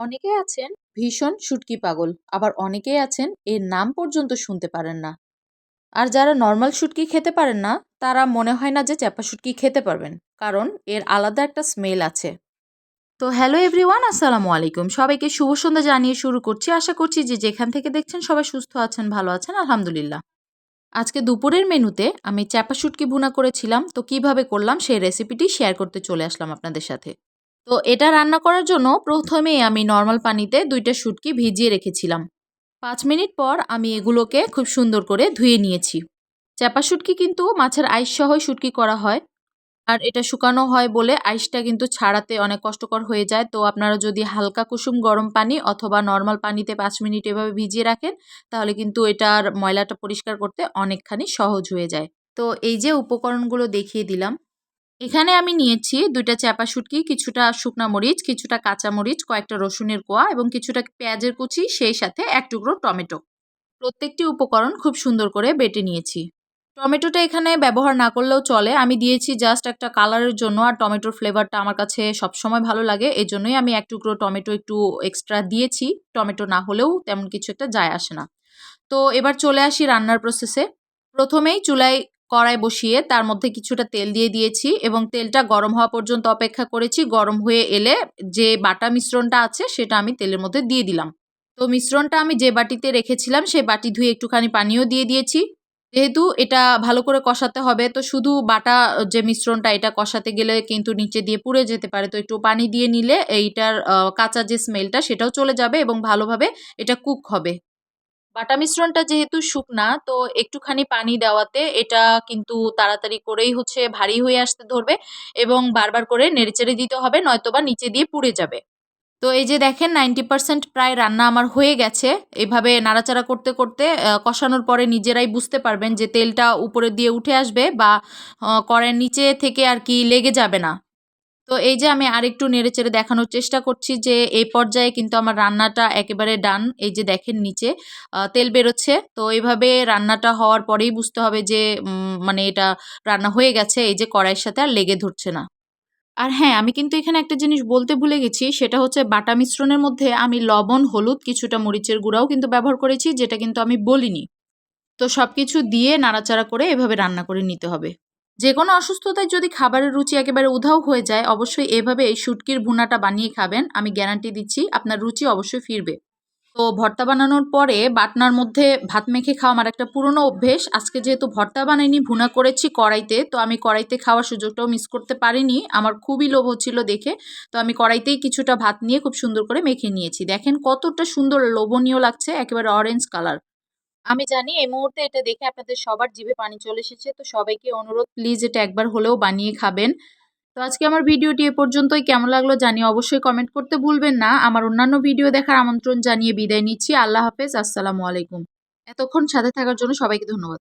অনেকেই আছেন ভীষণ শুটকি পাগল, আবার অনেকেই আছেন এর নাম পর্যন্ত শুনতে পারেন না। আর যারা নর্মাল শুটকি খেতে পারেন না, তারা মনে হয় না যে চ্যাপা শুটকি খেতে পারবেন, কারণ এর আলাদা একটা স্মেল আছে। তো হ্যালো এভরিওয়ান, আসসালামু আলাইকুম। সবাইকে শুভ সন্ধ্যা জানিয়ে শুরু করছি। আশা করছি যে যেখান থেকে দেখছেন সবাই সুস্থ আছেন, ভালো আছেন, আলহামদুলিল্লাহ। আজকে দুপুরের মেনুতে আমি চ্যাপা শুটকি ভুনা করেছিলাম, তো কিভাবে করলাম সেই রেসিপিটি শেয়ার করতে চলে আসলাম আপনাদের সাথে। তো এটা রান্না করার জন্য প্রথমেই আমি নর্মাল পানিতে ২টা শুটকি ভিজিয়ে রেখেছিলাম। ৫ মিনিট পর আমি এগুলোকে খুব সুন্দর করে ধুয়ে নিয়েছি। চ্যাপা শুটকি কিন্তু মাছের আইস সহই শুটকি করা হয়। আর এটা শুকানো হয় বলে আইসটা কিন্তু ছাড়াতে অনেক কষ্টকর হয়ে যায়। তো আপনারা যদি হালকা কুসুম গরম পানি অথবা নর্মাল পানিতে ৫ মিনিট এভাবে ভিজিয়ে রাখেন, তাহলে কিন্তু এটার ময়লাটা পরিষ্কার করতে অনেকখানি সহজ হয়ে যায়। তো এই যে উপকরণগুলো দেখিয়ে দিলাম। এখানে আমি নিয়েছি ২টা চ্যাপা শুটকি, কিছুটা শুকনা মরিচ, কিছুটা কাঁচা মরিচ, কয়েকটা রসুনের কোয়া এবং কিছুটা পেঁয়াজের কুচি, সেই সাথে ১ টুকরো টমেটো। প্রত্যেকটি উপকরণ খুব সুন্দর করে বেটে নিয়েছি। টমেটোটা এখানে ব্যবহার না করলেও চলে। আমি দিয়েছি জাস্ট একটা কালারের জন্য, আর টমেটোর ফ্লেভারটা আমার কাছে সবসময় ভালো লাগে। এজন্যই আমি ১ টুকরো টমেটো একটু এক্সট্রা দিয়েছি। টমেটো না হলেও তেমন কিছু একটা যায় আসে না। তো এবার চলে আসি রান্নার প্রসেসে। প্রথমেই চুলায় কড়াই বসিয়ে তার মধ্যে কিছুটা তেল দিয়ে দিয়েছি এবং তেলটা গরম হওয়া পর্যন্ত অপেক্ষা করেছি। গরম হয়ে এলে যে বাটা মিশ্রণটা আছে সেটা আমি তেলের মধ্যে দিয়ে দিলাম। তো মিশ্রণটা আমি যে বাটিতে রেখেছিলাম সেই বাটি ধুয়ে একটুখানি পানিও দিয়ে দিয়েছি। যেহেতু এটা ভালো করে কষাতে হবে, তো শুধু বাটা যে মিশ্রণটা এটা কষাতে গেলে কিন্তু নিচে দিয়ে পুড়ে যেতে পারে। তো একটু পানি দিয়ে নিলে এইটার কাঁচা যে স্মেলটা সেটাও চলে যাবে এবং ভালোভাবে এটা কুক হবে। বাটা মিশ্রণটা যেহেতু শুকনা, তো একটুখানি পানি দেওয়াতে এটা কিন্তু তাড়াতাড়ি করেই ভারী হয়ে আসতে ধরবে এবং বারবার করে নেড়েচেড়ে দিতে হবে, নয়তোবা নিচে দিয়ে পুড়ে যাবে। তো এই যে দেখেন 90% প্রায় রান্না আমার হয়ে গেছে। এভাবে নাড়াচাড়া করতে করতে কষানোর পরে নিজেরাই বুঝতে পারবেন যে তেলটা উপরে দিয়ে উঠে আসবে বা কড়াইয়ের নিচে থেকে আর কি লেগে যাবে না। তো এই যে আমি আরেকটু নেড়েচেড়ে দেখানোর চেষ্টা করছি যে এই পর্যায়ে কিন্তু আমার রান্নাটা একেবারে ডান। এই যে দেখেন নিচে তেল বেরোচ্ছে। তো এভাবে রান্নাটা হওয়ার পরেই বুঝতে হবে যে মানে এটা রান্না হয়ে গেছে। এই যে কড়াইয়ের সাথে আর লেগে ধরছে না। আর হ্যাঁ, আমি কিন্তু এখানে একটা জিনিস বলতে ভুলে গেছি, সেটা হচ্ছে বাটা মিশ্রণের মধ্যে আমি লবণ, হলুদ, কিছুটা মরিচের গুঁড়াও কিন্তু ব্যবহার করেছি, যেটা কিন্তু আমি বলিনি। তো সবকিছু দিয়ে নাড়াচাড়া করে এভাবে রান্না করে নিতে হবে। যেকোনো অসুস্থতায় যদি খাবারের রুচি একেবারে উধাও হয়ে যায়, অবশ্যই এভাবে এই শুটকির ভুনাটা বানিয়ে খাবেন। আমি গ্যারান্টি দিচ্ছি আপনার রুচি অবশ্যই ফিরবে। তো ভর্তা বানানোর পরে বাটনার মধ্যে ভাত মেখে খাওয়া আমার একটা পুরনো অভ্যেস। আজকে যেহেতু ভর্তা বানাইনি, ভুনা করেছি কড়াইতে, তো আমি কড়াইতে খাওয়ার সুযোগটাও মিস করতে পারিনি। আমার খুবই লোভ হচ্ছিল দেখে। তো আমি কড়াইতেই কিছুটা ভাত নিয়ে খুব সুন্দর করে মেখে নিয়েছি। দেখেন কতটা সুন্দর লোভনীয় লাগছে, একেবারে অরেঞ্জ কালার। আমি জানি এই মুহূর্তে এটা দেখে আপনাদের সবার জিভে পানি চলে এসেছে। তো সবাইকে অনুরোধ, প্লিজ এটা একবার হলেও বানিয়ে খাবেন। তো আজকে আমার ভিডিওটি এ পর্যন্তই। কেমন লাগলো জানিয়ে অবশ্যই কমেন্ট করতে ভুলবেন না। আমার অন্যান্য ভিডিও দেখার আমন্ত্রণ জানিয়ে বিদায় নিচ্ছি। আল্লাহ হাফেজ, আসসালামু আলাইকুম। এতক্ষণ সাথে থাকার জন্য সবাইকে ধন্যবাদ।